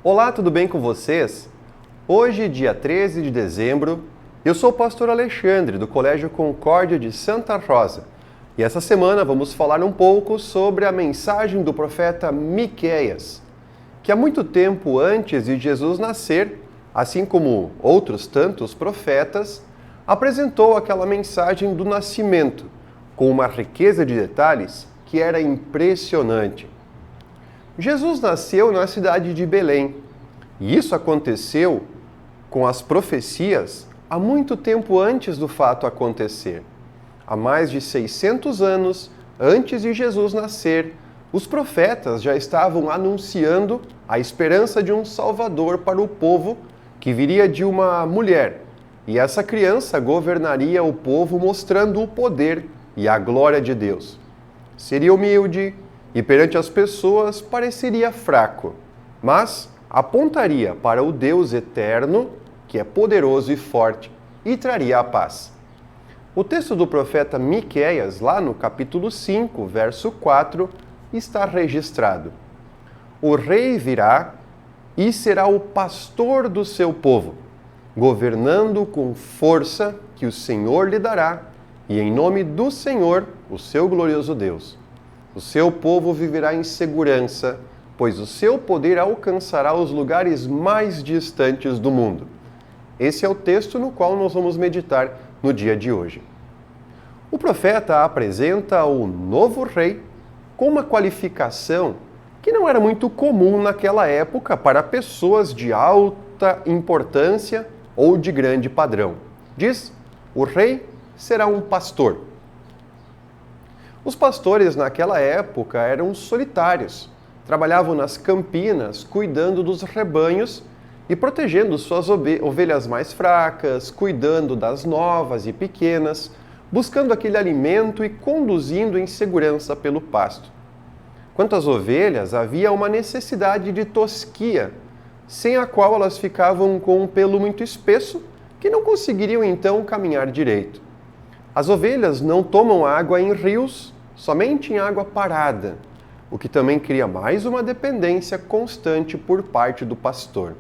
Olá, tudo bem com vocês? Hoje, dia 13 de dezembro, eu sou o pastor Alexandre, do Colégio Concórdia de Santa Rosa. E essa semana vamos falar um pouco sobre a mensagem do profeta Miqueias, que há muito tempo antes de Jesus nascer, assim como outros tantos profetas, apresentou aquela mensagem do nascimento, com uma riqueza de detalhes que era impressionante. Jesus nasceu na cidade de Belém, e isso aconteceu com as profecias há muito tempo antes do fato acontecer. Há mais de 600 anos antes de Jesus nascer, os profetas já estavam anunciando a esperança de um Salvador para o povo que viria de uma mulher, e essa criança governaria o povo mostrando o poder e a glória de Deus. Seria humilde e perante as pessoas pareceria fraco, mas apontaria para o Deus eterno, que é poderoso e forte, e traria a paz. O texto do profeta Miqueias, lá no capítulo 5, verso 4, está registrado: O rei virá e será o pastor do seu povo, governando com força que o Senhor lhe dará, e em nome do Senhor, o seu glorioso Deus. O seu povo viverá em segurança, pois o seu poder alcançará os lugares mais distantes do mundo. Esse é o texto no qual nós vamos meditar no dia de hoje. O profeta apresenta o novo rei com uma qualificação que não era muito comum naquela época para pessoas de alta importância ou de grande padrão. Diz: o rei será um pastor. Os pastores naquela época eram solitários, trabalhavam nas campinas cuidando dos rebanhos e protegendo suas ovelhas mais fracas, cuidando das novas e pequenas, buscando aquele alimento e conduzindo em segurança pelo pasto. Quanto às ovelhas, havia uma necessidade de tosquia, sem a qual elas ficavam com um pelo muito espesso, que não conseguiriam então caminhar direito. As ovelhas não tomam água em rios, somente em água parada, o que também cria mais uma dependência constante por parte do pastor.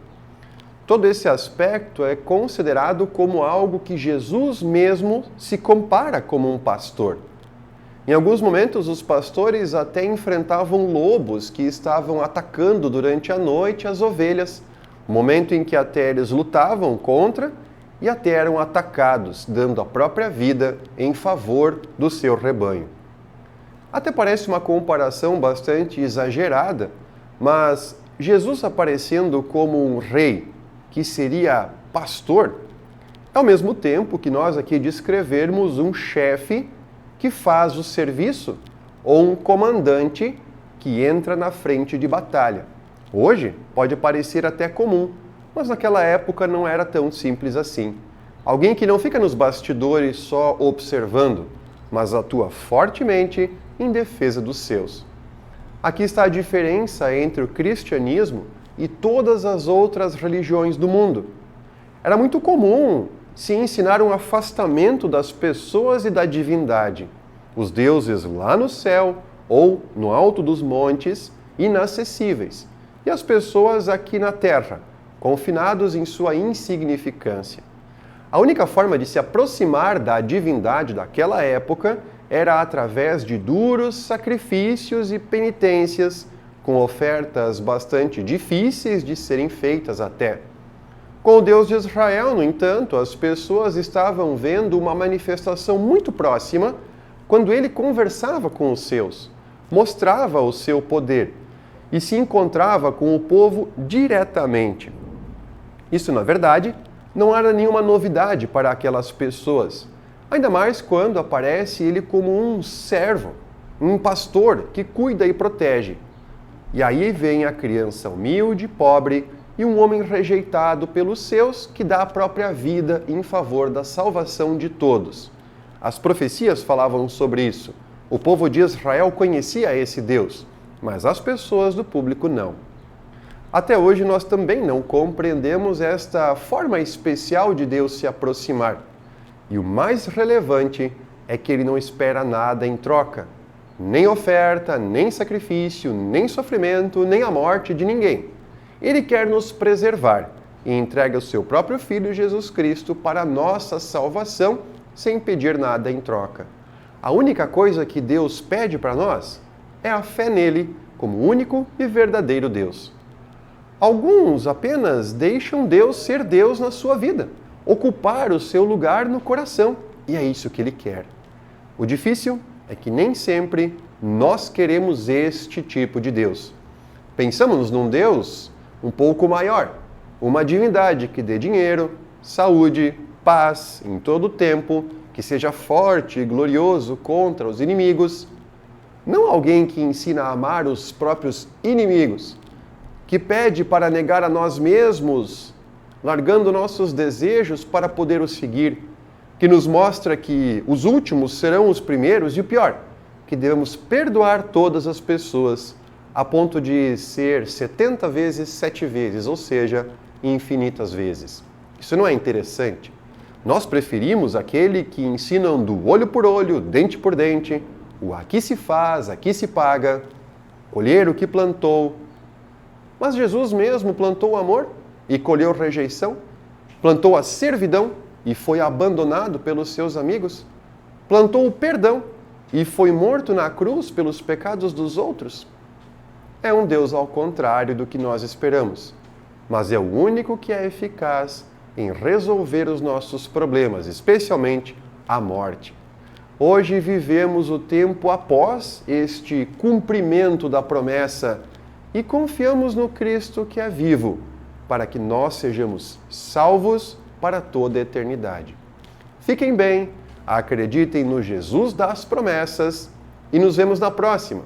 Todo esse aspecto é considerado como algo que Jesus mesmo se compara como um pastor. Em alguns momentos, os pastores até enfrentavam lobos que estavam atacando durante a noite as ovelhas, momento em que até eles lutavam contra e até eram atacados, dando a própria vida em favor do seu rebanho. Até parece uma comparação bastante exagerada, mas Jesus aparecendo como um rei que seria pastor, é ao mesmo tempo que nós aqui descrevermos um chefe que faz o serviço ou um comandante que entra na frente de batalha. Hoje pode parecer até comum, mas naquela época não era tão simples assim. Alguém que não fica nos bastidores só observando, mas atua fortemente em defesa dos seus. Aqui está a diferença entre o cristianismo e todas as outras religiões do mundo. Era muito comum se ensinar um afastamento das pessoas e da divindade. Os deuses lá no céu ou no alto dos montes, inacessíveis, e as pessoas aqui na terra, confinados em sua insignificância. A única forma de se aproximar da divindade daquela época era através de duros sacrifícios e penitências, com ofertas bastante difíceis de serem feitas até. Com o Deus de Israel, no entanto, as pessoas estavam vendo uma manifestação muito próxima quando ele conversava com os seus, mostrava o seu poder e se encontrava com o povo diretamente. Isso, na verdade, não era nenhuma novidade para aquelas pessoas, ainda mais quando aparece ele como um servo, um pastor que cuida e protege. E aí vem a criança humilde, pobre e um homem rejeitado pelos seus que dá a própria vida em favor da salvação de todos. As profecias falavam sobre isso. O povo de Israel conhecia esse Deus, mas as pessoas do público não. Até hoje nós também não compreendemos esta forma especial de Deus se aproximar. E o mais relevante é que ele não espera nada em troca. Nem oferta, nem sacrifício, nem sofrimento, nem a morte de ninguém. Ele quer nos preservar e entrega o seu próprio Filho Jesus Cristo para a nossa salvação sem pedir nada em troca. A única coisa que Deus pede para nós é a fé nele como único e verdadeiro Deus. Alguns apenas deixam Deus ser Deus na sua vida, ocupar o seu lugar no coração, e é isso que ele quer. O difícil é que nem sempre nós queremos este tipo de Deus. Pensamos num Deus um pouco maior, uma divindade que dê dinheiro, saúde, paz em todo o tempo, que seja forte e glorioso contra os inimigos. Não alguém que ensina a amar os próprios inimigos, que pede para negar a nós mesmos, largando nossos desejos para poder o seguir, que nos mostra que os últimos serão os primeiros e o pior, que devemos perdoar todas as pessoas a ponto de ser 70 vezes 7 vezes, ou seja, infinitas vezes. Isso não é interessante? Nós preferimos aquele que ensina do olho por olho, dente por dente, o aqui se faz, aqui se paga, colher o que plantou. Mas Jesus mesmo plantou o amor e colheu rejeição, plantou a servidão e foi abandonado pelos seus amigos, plantou o perdão e foi morto na cruz pelos pecados dos outros. É um Deus ao contrário do que nós esperamos, mas é o único que é eficaz em resolver os nossos problemas, especialmente a morte. Hoje vivemos o tempo após este cumprimento da promessa e confiamos no Cristo que é vivo, para que nós sejamos salvos para toda a eternidade. Fiquem bem, acreditem no Jesus das promessas e nos vemos na próxima.